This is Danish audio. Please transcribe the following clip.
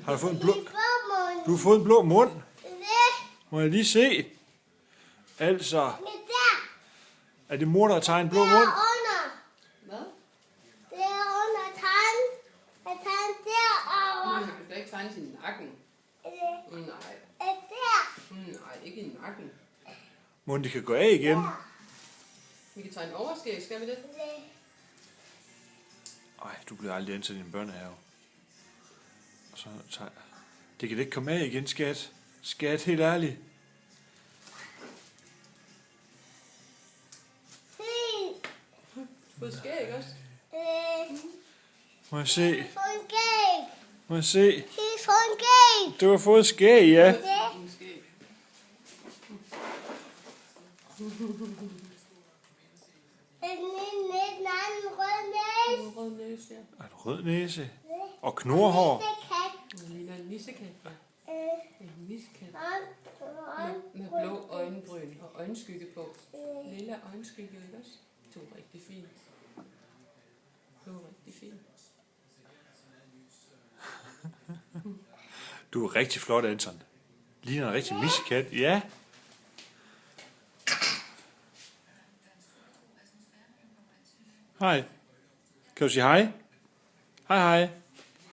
Har du fået en blå? Du har fået en blå mund. Må jeg lige se? Altså, er det mor, der har tegnet en blå mund? Hvad? Det er under tanden. Jeg tager derovre. Man kan da ikke tegne sin nakken. Nej. Der. Nej, ikke i nakken. Må de kan gå af igen? Vi kan tegne overskæg, skal vi det? Ej, du bliver aldrig ansat i en børnehave. Og så tager... Det kan da ikke komme af igen, skat. Skat, helt ærligt. Få skæg også. Må jeg se? Få en gæg. Må jeg se? Få en gæg. Du har fået skæg, ja. En skæg. En anden rød næse. En rød næse, ja. Og en rød næse. Og knorhår. Kat. En lille nissekat. En nissekat. Og Med blå øjenbryn og øjenskygge på. Lille øjenskygge, ikke også? Det var rigtig fint. Det var rigtig fint. Du er rigtig flot, Anton. Ligner en rigtig missekat. Ja. Hej. Kan du sige hej? Hej, hej.